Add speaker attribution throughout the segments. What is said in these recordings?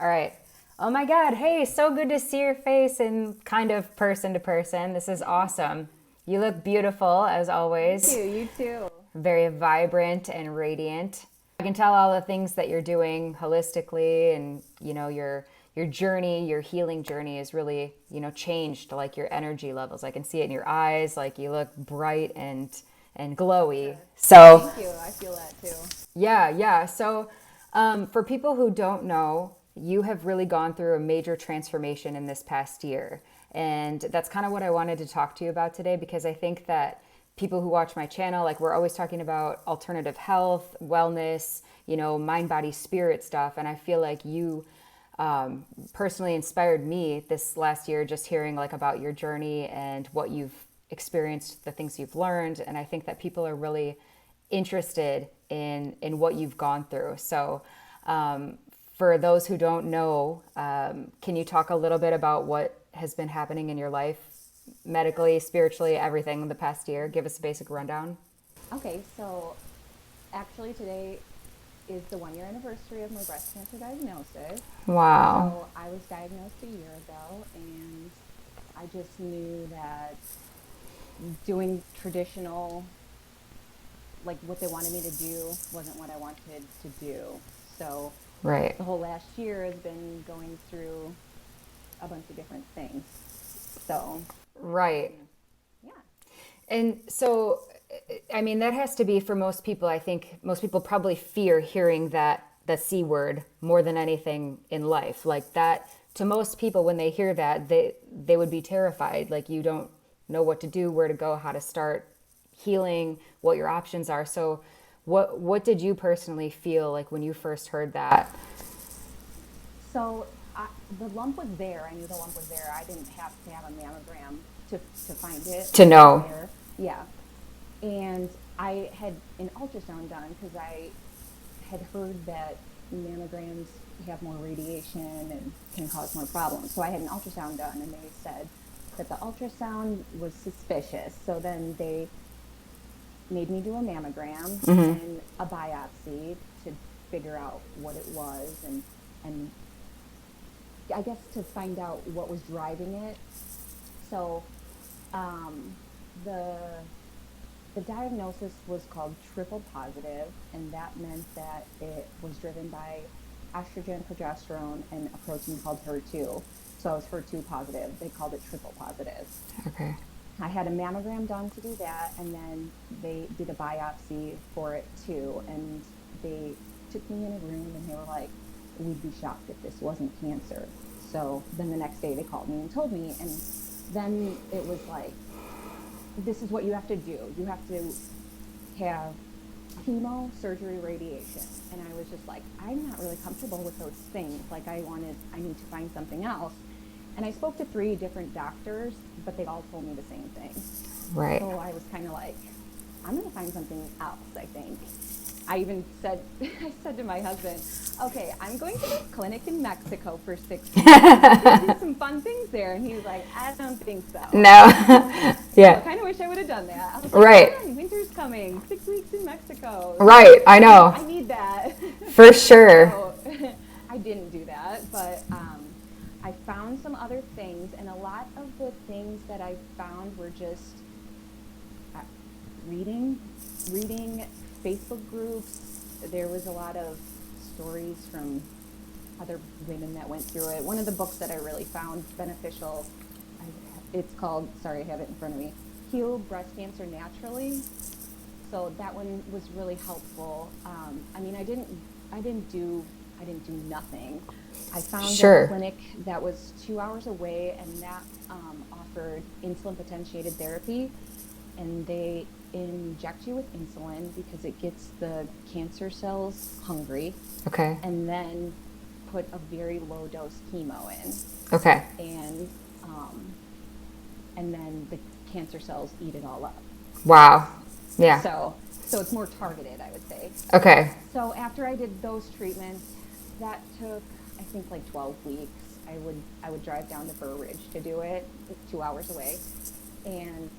Speaker 1: All right. Oh my God. Hey, so good to see your face and kind of person to person. This is awesome. You look beautiful as
Speaker 2: Thank
Speaker 1: always.
Speaker 2: you. You too.
Speaker 1: Very vibrant and radiant. I can tell all the things that you're doing holistically and your journey, your healing journey is really, changed like your energy levels. I can see it in your eyes, like you look bright and glowy.
Speaker 2: Good.
Speaker 1: So,
Speaker 2: Thank you. I feel that too.
Speaker 1: yeah, yeah. So, for people who don't know, you have really gone through a major transformation in this past year. And that's kind of what I wanted to talk to you about today because I think that people who watch my channel, like we're always talking about alternative health, wellness, mind, body, spirit stuff. And I feel like you personally inspired me this last year just hearing like about your journey and what you've experienced, the things you've learned. And I think that people are really interested in what you've gone through. So, for those who don't know, can you talk a little bit about what has been happening in your life, medically, spiritually, everything in the past year? Give us a basic rundown.
Speaker 2: Okay, so actually today is the 1 year anniversary of my breast cancer diagnosis.
Speaker 1: Wow.
Speaker 2: So I was diagnosed a year ago, and I just knew that doing traditional, like what they wanted me to do, wasn't what I wanted to do. So
Speaker 1: Right.
Speaker 2: the whole last year has been going through a bunch of different things. So,
Speaker 1: Right.
Speaker 2: yeah.
Speaker 1: And so, I mean, that has to be for most people. I think most people probably fear hearing that the C word more than anything in life. Like that, to most people, when they hear that, they would be terrified. Like you don't know what to do, where to go, how to start healing, what your options are. So, what did you personally feel like when you first heard that?
Speaker 2: So the lump was there. I knew the lump was there. I didn't have to have a mammogram to find it.
Speaker 1: To
Speaker 2: It was
Speaker 1: know.
Speaker 2: there. Yeah. And I had an ultrasound done because I had heard that mammograms have more radiation and can cause more problems. So I had an ultrasound done, and they said that the ultrasound was suspicious. So then they made me do a mammogram and a biopsy to figure out what it was, and I guess to find out what was driving it. So um, the the diagnosis was called triple positive, and that meant that it was driven by estrogen, progesterone, and a protein called HER2. So I was HER2 positive. They called it triple positive.
Speaker 1: Okay.
Speaker 2: I had a mammogram done to do that, and then they did a biopsy for it too. And they took me in a room, and they were like, "We'd be shocked if this wasn't cancer." So then the next day they called me and told me, and then it was like, "This is what you have to do. You have to have chemo, surgery, radiation." And I was just like, I'm not really comfortable with those things. Like I need to find something else. And I spoke to 3 different doctors, but they all told me the same thing.
Speaker 1: Right.
Speaker 2: So I was kind of like, I'm going to find something else, I think. I even said, I said to my husband, okay, I'm going to this clinic in Mexico for 6 weeks. I'm going to do some fun things there. And he was like, I don't think so.
Speaker 1: No.
Speaker 2: So I
Speaker 1: Yeah.
Speaker 2: kind of wish I would have done that. I was like,
Speaker 1: Right.
Speaker 2: come on, winter's coming, 6 weeks in Mexico.
Speaker 1: Right. I
Speaker 2: I
Speaker 1: know.
Speaker 2: need that.
Speaker 1: For sure.
Speaker 2: So I didn't do that, but I found some other things, and a lot of the things that I found were just uh, reading Facebook groups. There was a lot of stories from other women that went through it. One of the books that I really found beneficial, I, it's called, sorry, I have it in front of me, Heal Breast Cancer Naturally. So that one was really helpful. I mean, I didn't do nothing. I found a
Speaker 1: Sure.
Speaker 2: clinic that was 2 hours away, and that offered insulin potentiated therapy, and they inject you with insulin because it gets the cancer cells hungry,
Speaker 1: Okay.
Speaker 2: and then put a very low dose chemo in,
Speaker 1: Okay.
Speaker 2: and and then the cancer cells eat it all up.
Speaker 1: Wow. Yeah.
Speaker 2: So it's more targeted, I would say.
Speaker 1: Okay.
Speaker 2: So after I did those treatments, that took, I think, like 12 weeks. I would drive down to Burr Ridge to do it, 2 hours away, and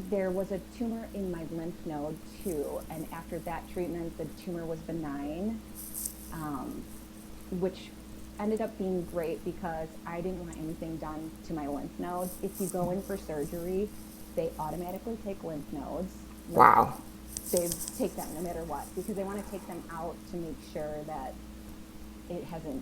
Speaker 2: there was a tumor in my lymph node too. And after that treatment, the tumor was benign. which ended up being great because I didn't want anything done to my lymph nodes. If you go in for surgery, they automatically take lymph nodes.
Speaker 1: Wow.
Speaker 2: They take them no matter what because they want to take them out to make sure that it hasn't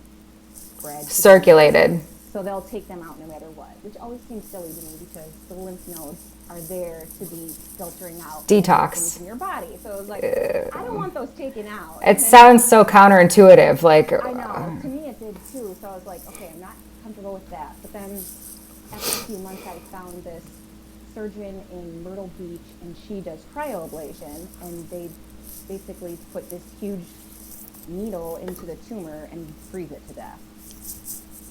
Speaker 2: spread.
Speaker 1: Circulated.
Speaker 2: So they'll take them out no matter what, which always seems silly to me because the lymph nodes are there to be filtering out
Speaker 1: detox
Speaker 2: things in your body. So it's like, I don't want those taken out.
Speaker 1: It sounds so counterintuitive. Like,
Speaker 2: I know. To me, it did too. So I was like, okay, I'm not comfortable with that. But then after a few months, I found this surgeon in Myrtle Beach, and she does cryoablation, and they basically put this huge needle into the tumor and freeze it to death.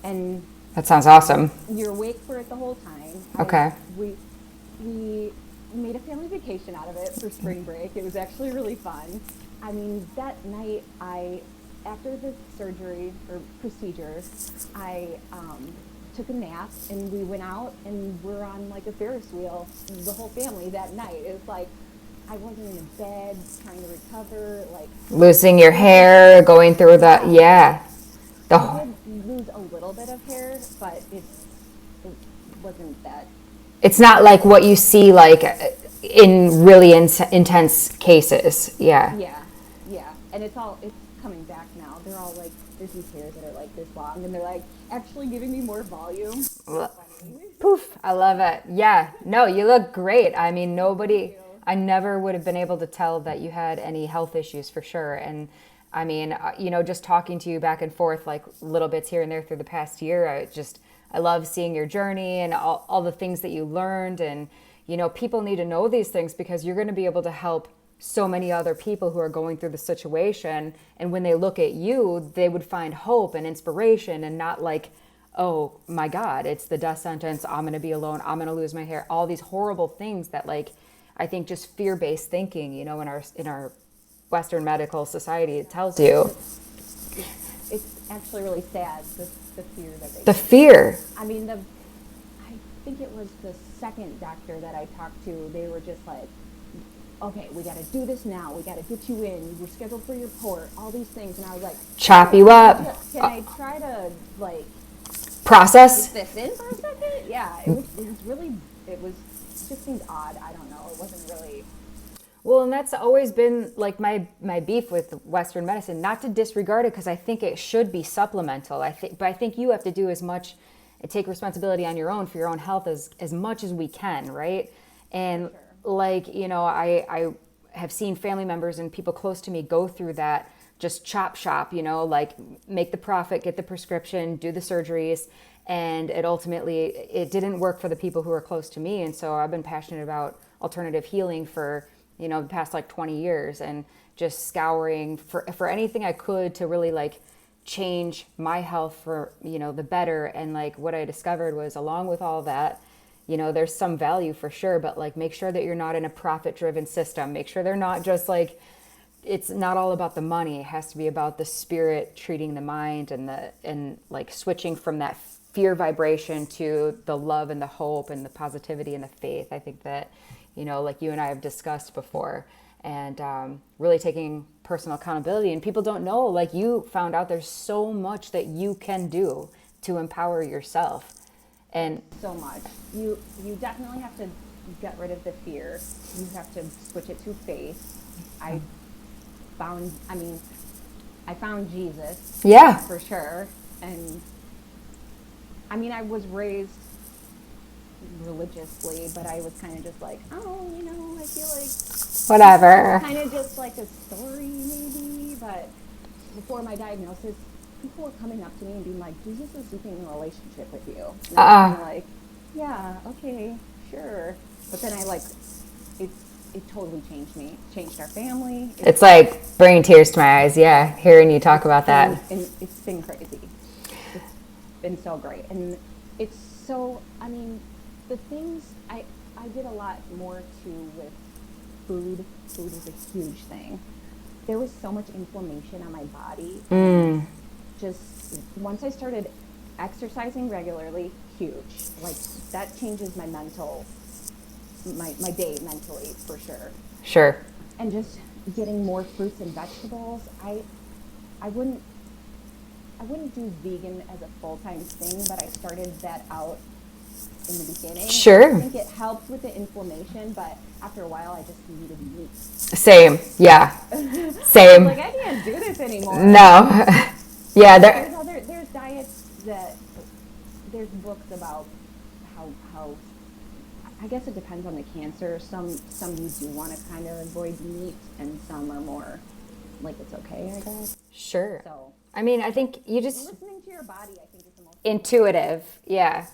Speaker 2: And
Speaker 1: that sounds awesome.
Speaker 2: you're awake for it the whole time.
Speaker 1: Okay.
Speaker 2: We made a family vacation out of it for spring break. It was actually really fun. I mean, that night, after the surgery or procedure, I took a nap and we went out and we're on like a Ferris wheel, the whole family that night. It was like, I wasn't in bed trying to recover, like
Speaker 1: losing your hair, going through the, yeah.
Speaker 2: I did lose a little bit of hair, but it wasn't that.
Speaker 1: It's not like what you see like in really intense cases. Yeah.
Speaker 2: Yeah. And it's coming back now. They're all like, there's these hairs that are like this long, and they're like actually giving me more volume.
Speaker 1: Poof. I love it. Yeah. No, you look great. I mean, I never would have been able to tell that you had any health issues for sure. And I mean, just talking to you back and forth, like little bits here and there through the past year, I love seeing your journey and all the things that you learned. And, people need to know these things because you're going to be able to help so many other people who are going through the situation. And when they look at you, they would find hope and inspiration and not like, oh my God, it's the death sentence. I'm going to be alone. I'm going to lose my hair. All these horrible things that like, I think just fear-based thinking, in our Western medical society, it tells you.
Speaker 2: It's actually really sad, the fear that they.
Speaker 1: The fear.
Speaker 2: I mean, I think it was the second doctor that I talked to. They were just like, okay, we got to do this now. We got to get you in. We're scheduled for your report. All these things, and I was like,
Speaker 1: chop you up.
Speaker 2: Can I try to like
Speaker 1: process
Speaker 2: get this in for a second? Yeah, it just seemed odd. I don't know. It wasn't really.
Speaker 1: Well, and that's always been like my beef with Western medicine, not to disregard it because I think it should be supplemental. But I think you have to do as much and take responsibility on your own for your own health as much as we can, right? And sure. Like, I have seen family members and people close to me go through that, just chop shop, like make the profit, get the prescription, do the surgeries. And it didn't work for the people who are close to me. And so I've been passionate about alternative healing for, the past like 20 years and just scouring for anything I could to really like change my health for, the better. And like what I discovered was along with all that, there's some value for sure, but like make sure that you're not in a profit driven system. Make sure they're not just like, it's not all about the money. It has to be about the spirit treating the mind and like switching from that fear vibration to the love and the hope and the positivity and the faith. I think that, like you and I have discussed before, and really taking personal accountability. And people don't know, like you found out there's so much that you can do to empower yourself. And
Speaker 2: so much. You definitely have to get rid of the fear. You have to switch it to faith. I found Jesus.
Speaker 1: Yeah.
Speaker 2: For sure. And I mean, I was raised religiously, but I was kind of just like, oh, I feel like
Speaker 1: whatever.
Speaker 2: Kind of just like a story maybe, but before my diagnosis, people were coming up to me and being like, Jesus is seeking a relationship with you. And I was kind of like, yeah, okay, sure. But then it totally changed me, changed our family.
Speaker 1: It's like bringing tears to my eyes, yeah, hearing you talk about that.
Speaker 2: And it's been crazy. It's been so great. And it's so, the things, I did a lot more too with food. Food is a huge thing. There was so much inflammation on my body. Just once I started exercising regularly, huge. Like that changes my day mentally for sure.
Speaker 1: Sure.
Speaker 2: And just getting more fruits and vegetables. I wouldn't I wouldn't do vegan as a full-time thing, but I started that out in the beginning.
Speaker 1: Sure.
Speaker 2: I think it helped with the inflammation, but after a while I just needed meat.
Speaker 1: Same. Yeah. Same.
Speaker 2: Like, I can't do this anymore.
Speaker 1: No. Yeah.
Speaker 2: There's diets that, there's books about how I guess it depends on the cancer. Some you do want to kind of avoid meat, and some are more like it's okay, I guess.
Speaker 1: Sure.
Speaker 2: So
Speaker 1: I mean, I think you just
Speaker 2: listening to your body, I think, is the most
Speaker 1: intuitive. Yeah.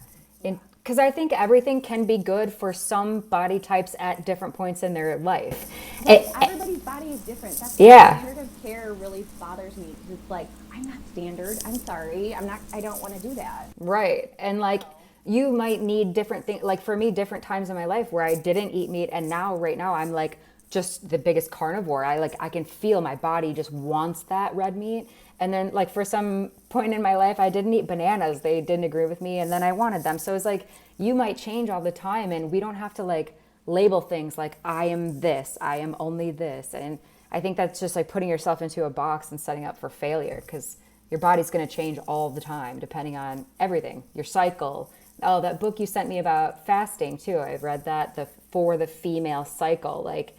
Speaker 1: Because I think everything can be good for some body types at different points in their life.
Speaker 2: Everybody's body is different. That's why standard of care really bothers me, because it's like, I'm not standard. I'm sorry. I don't want to do that.
Speaker 1: Right. And like, you might need different things. Like for me, different times in my life where I didn't eat meat, and right now I'm like just the biggest carnivore. I can feel my body just wants that red meat. And then like for some point in my life, I didn't eat bananas. They didn't agree with me, and then I wanted them. So it's like, you might change all the time, and we don't have to like label things like I am this, I am only this. And I think that's just like putting yourself into a box and setting up for failure, because your body's going to change all the time depending on everything, your cycle. Oh, that book you sent me about fasting too, I've read that, for the female cycle, like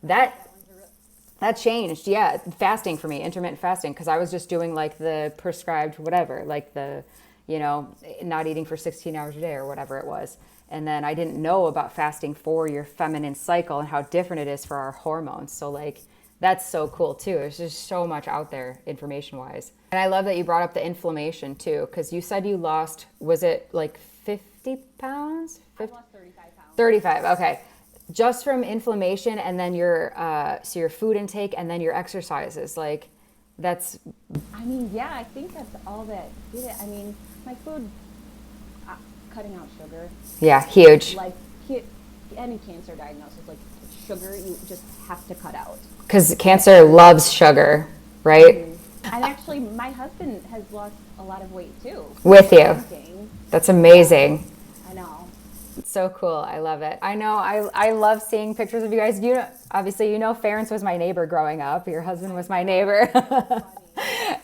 Speaker 1: that changed. Yeah, fasting for me, intermittent fasting, because I was just doing like the prescribed whatever, like the, not eating for 16 hours a day or whatever it was. And then I didn't know about fasting for your feminine cycle and how different it is for our hormones. So like, that's so cool too. There's just so much out there information wise. And I love that you brought up the inflammation too, because you said you lost, was it like 50 pounds?
Speaker 2: I lost 35 pounds.
Speaker 1: 35, okay. Just from inflammation, and then your food intake, and then your exercises, like that's.
Speaker 2: I mean, yeah, I think that's all that did it. I mean, my food, cutting out sugar.
Speaker 1: Yeah, huge.
Speaker 2: Like any cancer diagnosis, like sugar, you just have to cut out.
Speaker 1: Because cancer loves sugar, right?
Speaker 2: Mm-hmm. And actually, my husband has lost a lot of weight too.
Speaker 1: With you. That's amazing.
Speaker 2: I know.
Speaker 1: It's so cool. I love it. I know. I love seeing pictures of you guys. Obviously, Ference was my neighbor growing up. Your husband was my neighbor.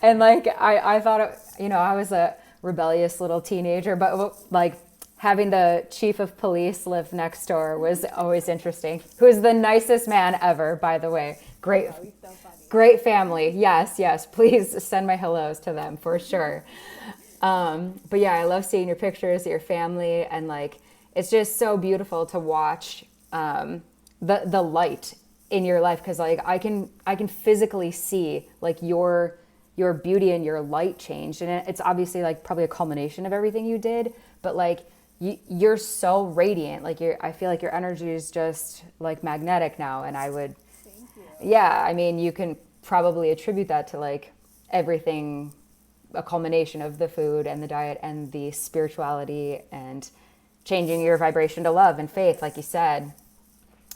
Speaker 1: And like, I thought, I was a rebellious little teenager, but like having the chief of police live next door was always interesting. Who is the nicest man ever, by the way. Great.
Speaker 2: Oh, he's so funny.
Speaker 1: Great family. Yes. Please send my hellos to them for sure. But yeah, I love seeing your pictures of your family, and like, it's just so beautiful to watch the light in your life, because like I can physically see like your beauty and your light changed, and it's obviously like probably a culmination of everything you did, but like you're so radiant. Like I feel like your energy is just like magnetic now, and I would.
Speaker 2: Thank you.
Speaker 1: Yeah, I mean, you can probably attribute that to like everything, a culmination of the food and the diet and the spirituality and changing your vibration to love and faith, like you said.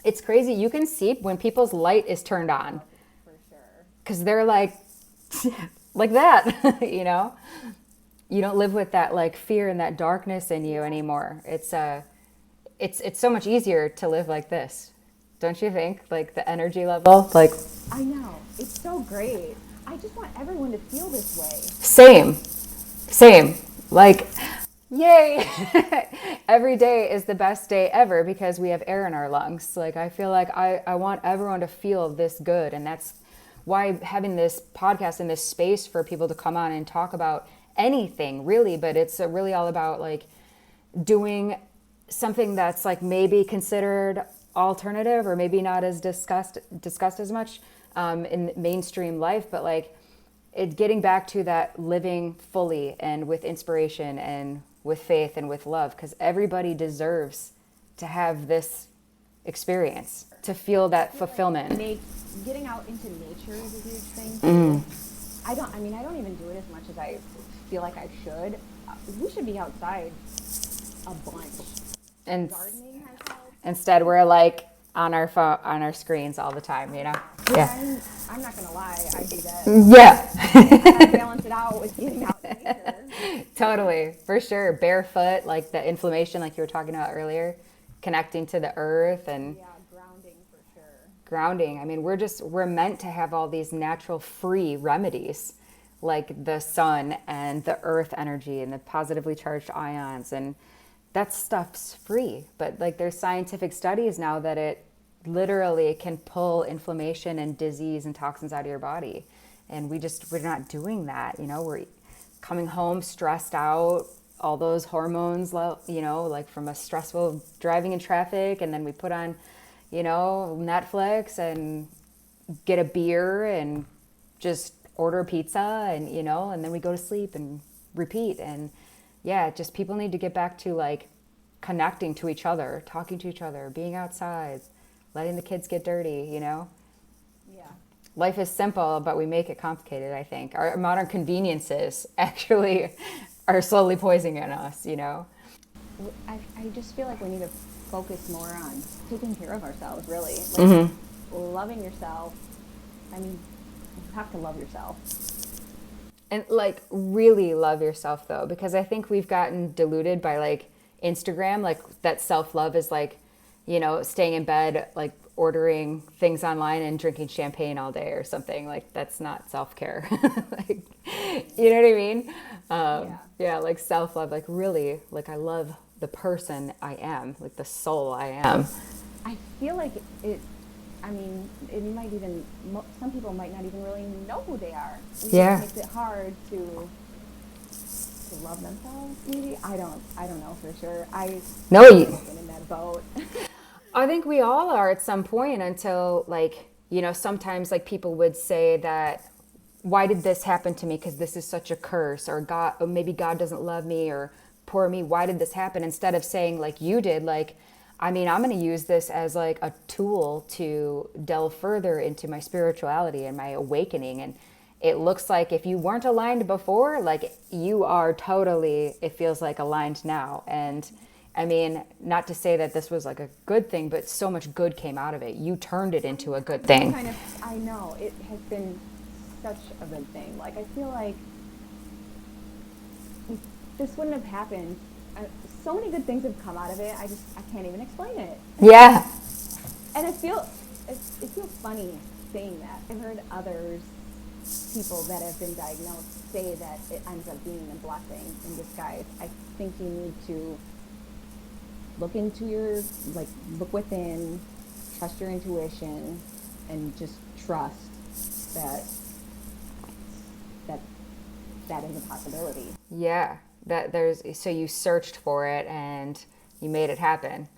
Speaker 1: It's crazy. You can see when people's light is turned on.
Speaker 2: For sure.
Speaker 1: Because they're like that, You don't live with that like fear and that darkness in you anymore. It's so much easier to live like this. Don't you think? Like the energy level, like.
Speaker 2: I know. It's so great. I just want everyone to feel this way.
Speaker 1: Same. Like, yay. Every day is the best day ever because we have air in our lungs. Like, I feel like I want everyone to feel this good. And that's why having this podcast and this space for people to come on and talk about anything really, but it's really all about like doing something that's like maybe considered alternative or maybe not as discussed as much in mainstream life, but like it getting back to that living fully and with inspiration and with faith and with love, because everybody deserves to have this experience, to feel that fulfillment.
Speaker 2: Like getting out into nature is a huge thing too. I don't even do it as much as I feel like I should. We should be outside a bunch.
Speaker 1: And
Speaker 2: gardening has helped.
Speaker 1: Instead we're like on our phone, on our screens all the time,
Speaker 2: Yeah. I'm not gonna lie, I do that.
Speaker 1: Yeah.
Speaker 2: I balance it out with getting out in nature.
Speaker 1: Totally, for sure. Barefoot, like the inflammation, like you were talking about earlier, connecting to the earth and
Speaker 2: Grounding for sure.
Speaker 1: grounding. I mean, we're meant to have all these natural free remedies. like the sun and the earth energy and the positively charged ions, and that stuff's free. But like there's scientific studies now that it literally can pull inflammation and disease and toxins out of your body. And we're not doing that. We're coming home stressed out, all those hormones, like from a stressful driving in traffic. And then we put on, Netflix and get a beer and just order a pizza and, and then we go to sleep and repeat. And yeah, just people need to get back to like connecting to each other, talking to each other, being outside, letting the kids get dirty,
Speaker 2: Yeah.
Speaker 1: Life is simple, but we make it complicated, I think. Our modern conveniences actually are slowly poisoning us,
Speaker 2: I just feel like we need to focus more on taking care of ourselves, really. Like, loving yourself. I mean, you have to love yourself.
Speaker 1: And like really love yourself though, because I think we've gotten diluted by like Instagram, like that self-love is like, staying in bed, like ordering things online and drinking champagne all day or something. Like that's not self-care. Like, you know what I mean? Yeah, like self-love, like really, like I love the person I am, like the soul I am.
Speaker 2: I feel like it might even, some people might not even really know who they are.
Speaker 1: Yeah.
Speaker 2: It makes it hard to love themselves, maybe. I don't know for sure.
Speaker 1: No,
Speaker 2: been in that boat.
Speaker 1: I think we all are at some point until like, sometimes like people would say that, why did this happen to me? Because this is such a curse, or God, or maybe God doesn't love me, or poor me, why did this happen? Instead of saying like you did, like, I'm going to use this as like a tool to delve further into my spirituality and my awakening. And it looks like if you weren't aligned before, like you are totally, it feels like aligned now. And not to say that this was like a good thing, but so much good came out of it. You turned it into a good thing.
Speaker 2: I know, it has been such a good thing. Like I feel like this wouldn't have happened. So many good things have come out of it. I can't even explain it.
Speaker 1: Yeah.
Speaker 2: And it feels funny saying that. I've heard people that have been diagnosed say that it ends up being a blessing in disguise. I think you need to look within, trust your intuition, and just trust that is a possibility.
Speaker 1: Yeah. So you searched for it and you made it happen.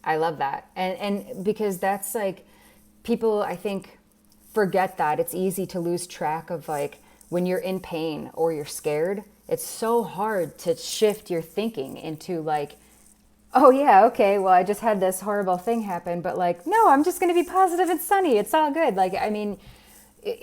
Speaker 1: I love that. And because that's like, people, I think, forget that. It's easy to lose track of like, when you're in pain or you're scared, it's so hard to shift your thinking into like, oh yeah, okay, well I just had this horrible thing happen, but like, no, I'm just going to be positive and sunny. It's all good. Like,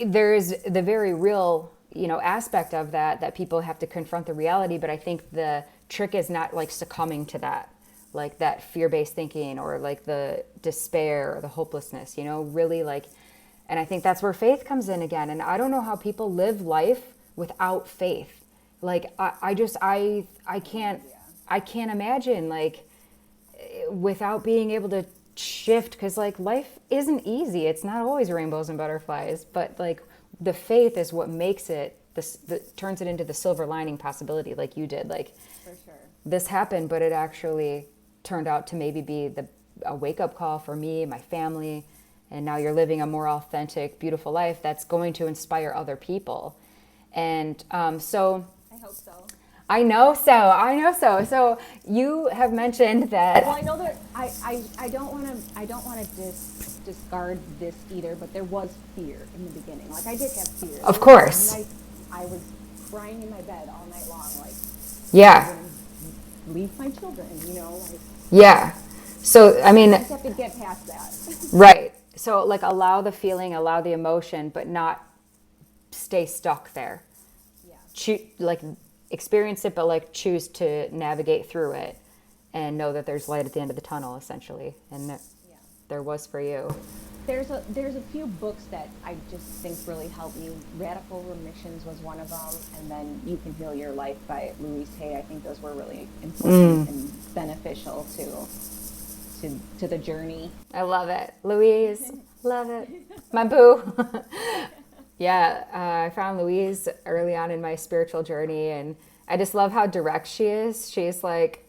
Speaker 1: there's the very real aspect of that people have to confront the reality. But I think the trick is not like succumbing to that, like that fear-based thinking or like the despair or the hopelessness, really like, and I think that's where faith comes in again. And I don't know how people live life without faith. Like I can't imagine like without being able to shift, because like life isn't easy. It's not always rainbows and butterflies, but like the faith is what makes it turns it into the silver lining possibility, like you did. Like,
Speaker 2: for sure,
Speaker 1: this happened, but it actually turned out to maybe be a wake-up call for me, my family, and now you're living a more authentic, beautiful life that's going to inspire other people. And so
Speaker 2: I hope so.
Speaker 1: I know so. So you have mentioned that.
Speaker 2: Well, I know that I don't want to discard this either, but there was fear in the beginning. Like I did have fear.
Speaker 1: Of course.
Speaker 2: I was crying in my bed all night long, like,
Speaker 1: yeah,
Speaker 2: leave my children, like.
Speaker 1: Yeah. So I
Speaker 2: just have to get past that.
Speaker 1: Right. So like allow the feeling, allow the emotion, but not stay stuck there. Yeah. Experience it, but like choose to navigate through it and know that there's light at the end of the tunnel, essentially. And there was for you.
Speaker 2: There's a few books that I just think really helped me. Radical Remissions was one of them, and then You Can Heal Your Life by Louise Hay. I think those were really important and beneficial to the journey.
Speaker 1: I love it. Louise, love it. My boo. Yeah, I found Louise early on in my spiritual journey, and I just love how direct she is. She's like,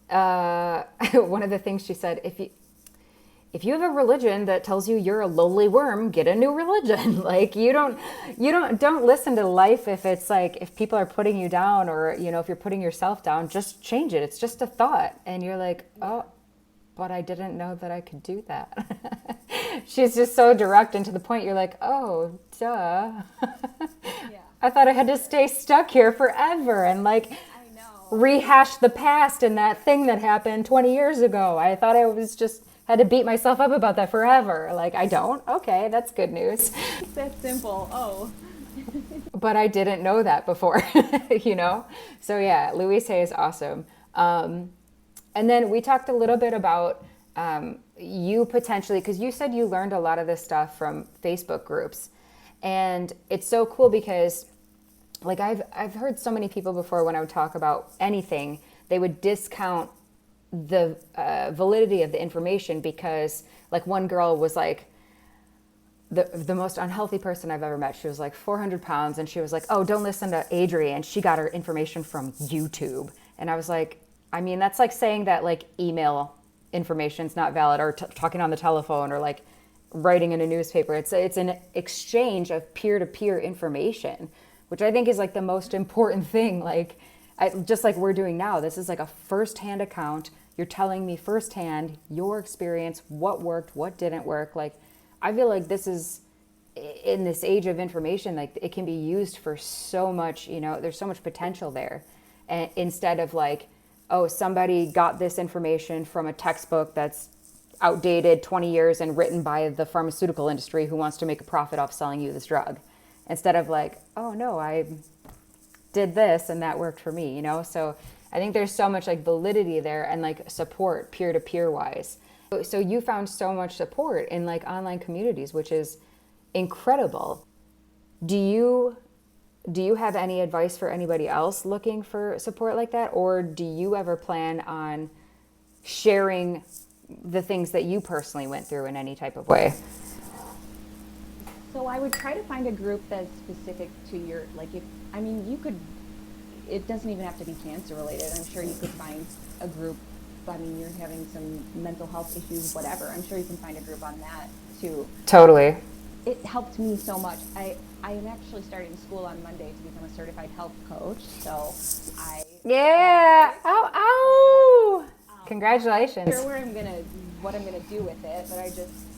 Speaker 1: one of the things she said, if you have a religion that tells you you're a lowly worm, get a new religion. Like don't listen to life if it's like, if people are putting you down, or, if you're putting yourself down, just change it. It's just a thought. And you're like, oh, but I didn't know that I could do that. She's just so direct and to the point. You're like, oh, duh.
Speaker 2: Yeah.
Speaker 1: I thought I had to stay stuck here forever and like
Speaker 2: I know.
Speaker 1: rehash the past and that thing that happened 20 years ago. I thought I was just had to beat myself up about that forever. Like, I don't. Okay, that's good news.
Speaker 2: It's that simple. Oh.
Speaker 1: But I didn't know that before, So yeah, Louise Hay is awesome. And then we talked a little bit about you potentially, because you said you learned a lot of this stuff from Facebook groups. And it's so cool because like I've heard so many people before, when I would talk about anything, they would discount the validity of the information because like one girl was like the most unhealthy person I've ever met. She was like 400 pounds and she was like, oh, don't listen to Adrienne. She got her information from YouTube. And I was like, I mean, that's like saying that like email information's not valid, or talking on the telephone, or like writing in a newspaper. It's an exchange of peer-to-peer information, which I think is like the most important thing. Like just like we're doing now, this is like a first-hand account. You're telling me firsthand your experience, what worked, what didn't work. Like, I feel like this is, in this age of information, like it can be used for so much, there's so much potential there. And instead of like, oh, somebody got this information from a textbook that's outdated 20 years and written by the pharmaceutical industry who wants to make a profit off selling you this drug. Instead of like, oh no, I did this and that worked for me, So I think there's so much like validity there and like support peer-to-peer wise. So you found so much support in like online communities, which is incredible. Do you have any advice for anybody else looking for support like that? Or do you ever plan on sharing the things that you personally went through in any type of way?
Speaker 2: So I would try to find a group that's specific to your, like you could, it doesn't even have to be cancer related. I'm sure you could find a group. I mean, you're having some mental health issues, whatever. I'm sure you can find a group on that too.
Speaker 1: Totally.
Speaker 2: It helped me so much. I am actually starting school on Monday to become a certified health coach. So
Speaker 1: yeah. Ow. Congratulations.
Speaker 2: I'm not sure what I'm gonna do with it, but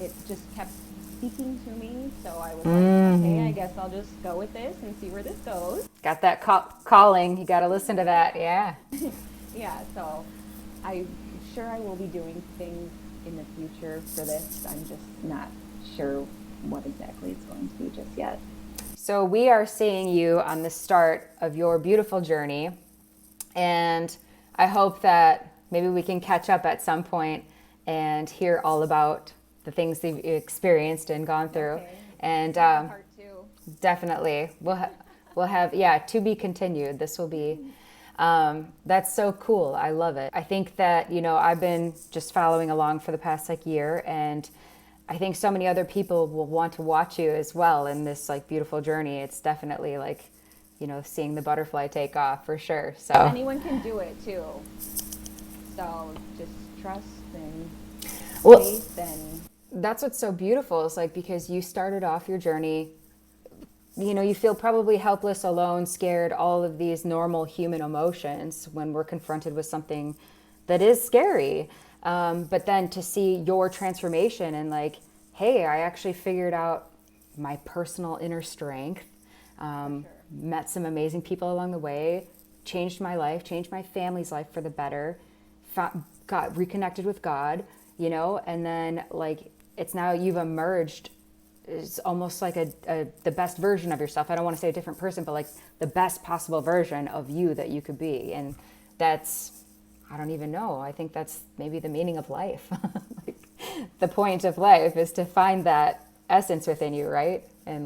Speaker 2: it just kept speaking to me. So I was like, okay, I guess I'll just go with this and see where this goes.
Speaker 1: Got that calling. You got to listen to that. Yeah.
Speaker 2: Yeah. So I'm sure I will be doing things in the future for this. I'm just not sure what exactly it's going to be just yet.
Speaker 1: So we are seeing you on the start of your beautiful journey, and I hope that maybe we can catch up at some point and hear all about the things that you've experienced and gone through.
Speaker 2: Okay.
Speaker 1: And
Speaker 2: Part two.
Speaker 1: definitely we'll have to be continued. This will be that's so cool. I love it. I think that I've been just following along for the past year, and I think so many other people will want to watch you as well in this beautiful journey. It's definitely seeing the butterfly take off for sure. So
Speaker 2: anyone can do it too. So just trust and faith, and
Speaker 1: that's what's so beautiful is because you started off your journey, you feel probably helpless, alone, scared, all of these normal human emotions when we're confronted with something that is scary. But then to see your transformation and hey, I actually figured out my personal inner strength, met some amazing people along the way, changed my life, changed my family's life for the better, got reconnected with God, and then it's now you've emerged. It's almost like the best version of yourself. I don't want to say a different person, but the best possible version of you that you could be. And that's, I don't even know. I think that's maybe the meaning of life. The point of life is to find that essence within you, right? And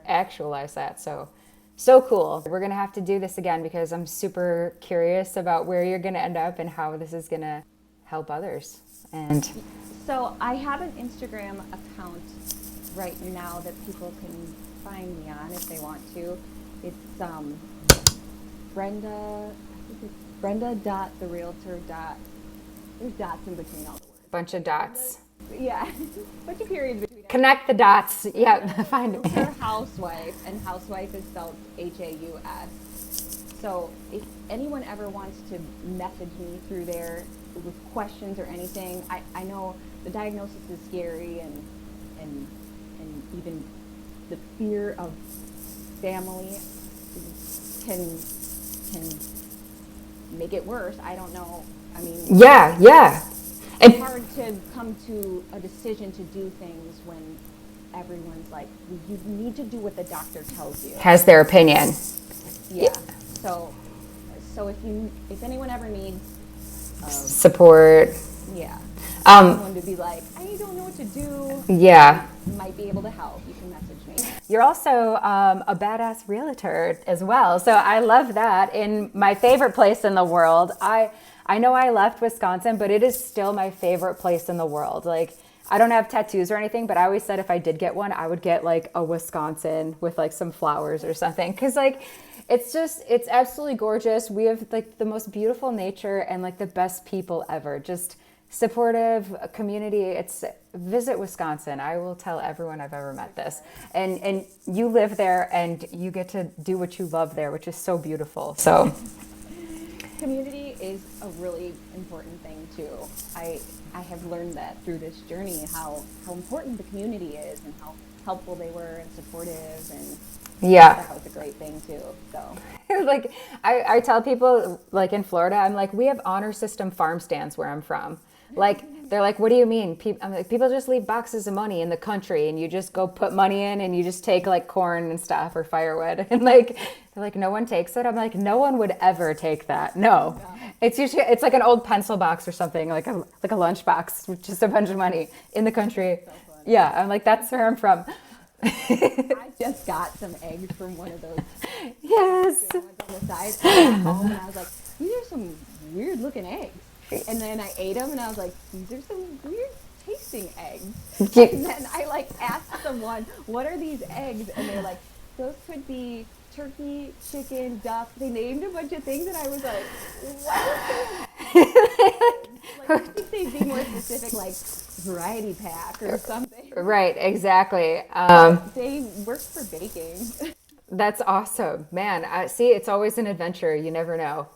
Speaker 1: actualize that. So cool. We're going to have to do this again because I'm super curious about where you're going to end up and how this is going to help others. And
Speaker 2: so I have an Instagram account right now that people can find me on if they want to. It's Brenda. I think it's Brenda dot the realtor dot. There's dots in between all the words.
Speaker 1: Bunch of dots.
Speaker 2: Yeah, bunch of periods between.
Speaker 1: Connect the dots. Yeah, find me.
Speaker 2: Her housewife, and housewife is spelled Haus. So if anyone ever wants to message me through there with questions or anything, I know the diagnosis is scary and even the fear of family can make it worse. I don't know. I mean,
Speaker 1: Yeah.
Speaker 2: it's
Speaker 1: And
Speaker 2: hard to come to a decision to do things when everyone's like, "Well, you need to do what the doctor tells you."
Speaker 1: has their opinion.
Speaker 2: Yeah. So if anyone ever needs,
Speaker 1: Support.
Speaker 2: yeah,
Speaker 1: Um,
Speaker 2: someone to be like, I don't know what to do,
Speaker 1: yeah.
Speaker 2: might be able to help, you can message me.
Speaker 1: You're also a badass realtor as well. So I love that. In my favorite place in the world, I know I left Wisconsin, but it is still my favorite place in the world. Like, I don't have tattoos or anything, but I always said if I did get one, I would get like a Wisconsin with like some flowers or something. Cause like, it's absolutely gorgeous. We have like the most beautiful nature and like the best people ever. Just supportive community. Visit Wisconsin. I will tell everyone I've ever met this. And you live there and you get to do what you love there, which is so beautiful. So
Speaker 2: Community is a really important thing too. I have learned that through this journey, how important the community is and how helpful they were and supportive, and
Speaker 1: yeah.
Speaker 2: that was a great thing too. So
Speaker 1: Like I tell people like in Florida, I'm like, we have honor system farm stands where I'm from. Like, they're like, what do you mean? I'm like, people just leave boxes of money in the country and you just go put money in and you just take like corn and stuff or firewood. And like, they're like, no one takes it. I'm like, no one would ever take that. No, it's usually, it's like an old pencil box or something, like a lunch box with just a bunch of money in the country.
Speaker 2: so fun.
Speaker 1: Yeah. I'm like, that's where I'm from.
Speaker 2: I just got some eggs from one of those
Speaker 1: Yes.
Speaker 2: ones on the side. I got home and I was like, these are some weird looking eggs. And then I ate them and I was like, these are some weird tasting eggs. And then I like asked someone, what are these eggs? And they're like, those could be turkey, chicken, duck. They named a bunch of things and I was like, what? Like, I think they'd be more specific, like variety pack or something.
Speaker 1: Right. Exactly.
Speaker 2: They work for baking.
Speaker 1: That's awesome, man. See, it's always an adventure. You never know.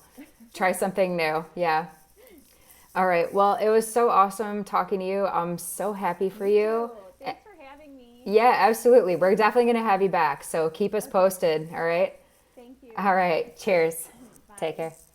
Speaker 1: Try something new. Yeah. All right. Well, it was so awesome talking to you. I'm so happy for you.
Speaker 2: Thanks for having me.
Speaker 1: Yeah, absolutely. We're definitely going to have you back. So keep us posted. All right.
Speaker 2: Thank you.
Speaker 1: All right. Cheers.
Speaker 2: Bye.
Speaker 1: Take care.